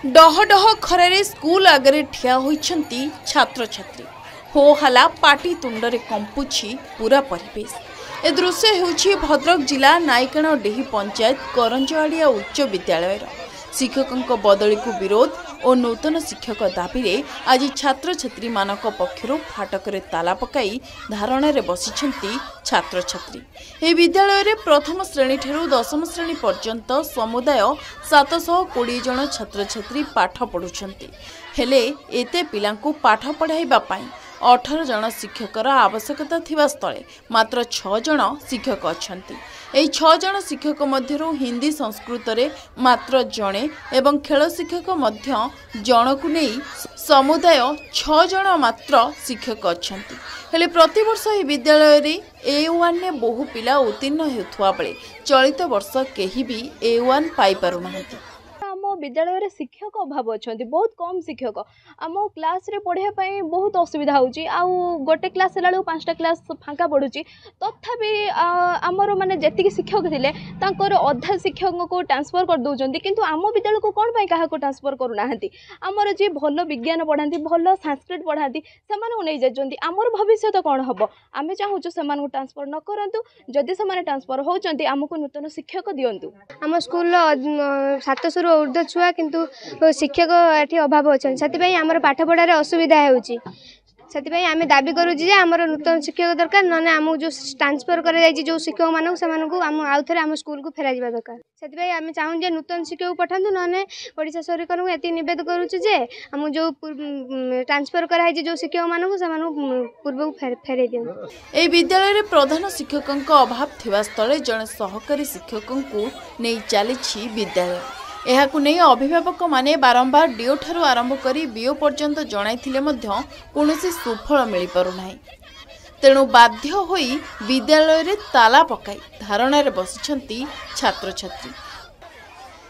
डह डह खरारे school आगे ठिया होइछंती छात्र छात्री हो हला पाटी तुंडरे कंपुछि पूरा परिवेश। ए दृश्य होछि भद्रक जिला नायकण डेही पंचायत करंजवाड़िया उच्च विद्यालय शिक्षकों बदली को विरोध और नूतन शिक्षक दाबी रे आज छात्र छात्री मानक पक्षर फाटक ताला पकाई धारणा रे बसिछंती छात्र छात्री। ए विद्यालय रे प्रथम श्रेणी ठेरू दशम श्रेणी पर्यंत समुदाय 720 जन छात्र छात्री पाठ पढ़ुछंती। हेले एते पिलांकु पाठ पढ़ाइबा पई 18 जन शिक्षकर आवश्यकता थिबा स्थले मात्र 6 जन शिक्षक अछंती। एई 6 जन शिक्षक मध्यरु हिंदी संस्कृत रे मात्र जणे एवं खेल शिक्षक मध्य जनकु नै समुदाय 6 जन मात्र शिक्षक अछंती। हेले प्रतिवर्ष ए विद्यालय रे A1 ने बहु पिला उत्तीर्ण हेउथुवा बेले चलित वर्ष केही भी A1 पाई पारु नाहंती। विद्यालय रे शिक्षक अभाव अच्छा बहुत कम शिक्षक आम क्लास रे पढ़ाई बहुत असुविधा होची आउ गोटे क्लास हेला 5टा क्लास फांका पड़ुची तथापि आमर माने जेतिकी शिक्षक थिले तांकर अधा शिक्षक को ट्रांसफर कर दउचंती किंतु आम विद्यालय को कोन पई काहा को ट्रांसफर करू नाहंती। आमर जे भलो विज्ञान पढ़ाती भलो संस्कृत पढ़ाती सेमाने नै जाचंती। आमर भविष्य कोन हबो आमे चाहूछु सेमान को ट्रांसफर न करंतु जदि सेमाने ट्रांसफर होचंती हमको नूतन शिक्षक दियंतु। आम स्कूल 700 रु ऊर्ध्व छुआ किंतु शिक्षक एठी अभाव अच्छा से आमर पाठ पढ़ार असुविधा होची से आम दाबी करूँ जे आमर नूतन शिक्षक दरकार ना आम जो ट्रांसफर कर जो शिक्षक मानक आउ थे आम स्कूल को फेर जा दरकार से आम चाहूँ जे नूतन शिक्षक पठातु ना ओडिशा सरकार को ये नवेद करुचे जे आम जो ट्रांसफर कराई जो शिक्षक मानक पूर्व फेर दिखाँ। ए विद्यालय रे प्रधान शिक्षकों अभाव थिबा स्थले जने सहकारी शिक्षकों को नहीं चली विद्यालय। एहाकु नहीं अभिभावक माने बारंबार डीओ ठारू आरंभ करी बीओ पर्यंत जणाइथिले मध्य कोनोसी सुफल मिली पारु नाही। तेणु बाध्य होई विद्यालय रे ताला पकाई धारणा रे बसिछंती छात्र छात्री।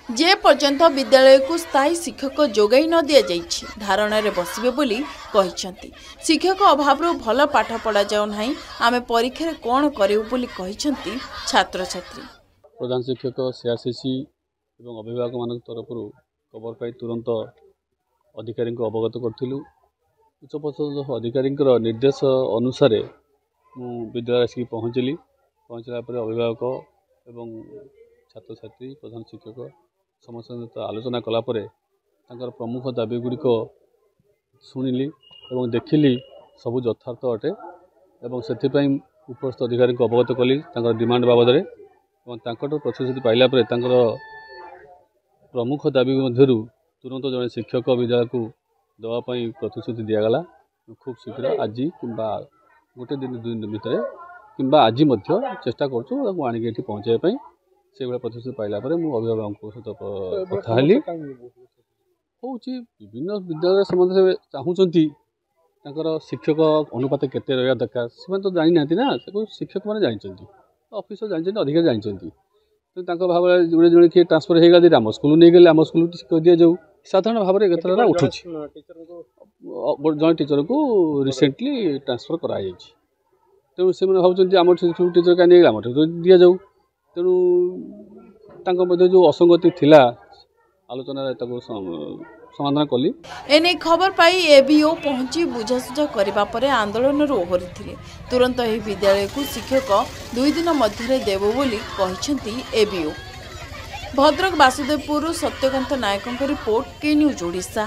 जे पर्यंत विद्यालय को स्थायी शिक्षक जोगाई न दिया जाइछि धारणा रे बसिबे बोली कहिछंती। शिक्षक अभाव रो भल पाठ पढ़ा जाउ नाही आमे परीक्षा रे कोन करिउ बोली कहिछंती छात्र छात्री। प्रधान शिक्षक सीआरसीसी एवं अभिभावक मान तरफ खबर पाई तुरंत अधिकारी को अवगत करूँ। उच्च पद अधिकारी निर्देश अनुसार मु विद्यालय आसिक पहुँचली। पहुँचला पर अभिभावक एवं छात्र छात्री प्रधान शिक्षक समस्त सहित आलोचना कलापर प्रमुख दाबी गुड़िक शुणिली और देखिली सबू यथार्थ अटे और से उपस्थित अधिकारी को अवगत कली डिमांड बाबद और प्रतिश्रुति पाइला प्रमुख दाबी मध्यरु तुरंत जड़े शिक्षक विद्यालय को दवापाई प्रतिश्रुति दिगला। खूब शीघ्र आज कि गोटे दिन 2 दिन भितर कि आज चेष्टा करूँ आणिक ये पहुँचाई से भाई प्रतिश्रुति पाइला अभिभावकों सहित कथा हूँ। विभिन्न विद्यालय से चाहूँगी शिक्षक अनुपात केते रहा दरकार से तो जानी ना शिक्षक मैंने जानते ऑफिसर जानते अधिकारी जानते भाव जोड़े जोड़े किए ट्रांसफर हो गला आम स्कूल नहीं गले आम स्कूल कह दि जाऊ साधारण भाव में कतरा उठू जन टीचर को रिसेंटली ट्रांसफर कराई तेणु से भावुँ आम टीचर क्या नहीं आम दि जाऊ तेणु जो असंगति थिला आलोचना समाधान कली। एने खबर पाई एबीओ पहुंची बुझासुझा करबा परे आंदोलन ओहरी तुरंत एही विद्यालय को शिक्षक 2 दिन मध्य देव बोली कहिसेंती एबीओ। भद्रक वासुदेवपुर सत्यकांत नायकों रिपोर्ट के न्यूज ओडिशा।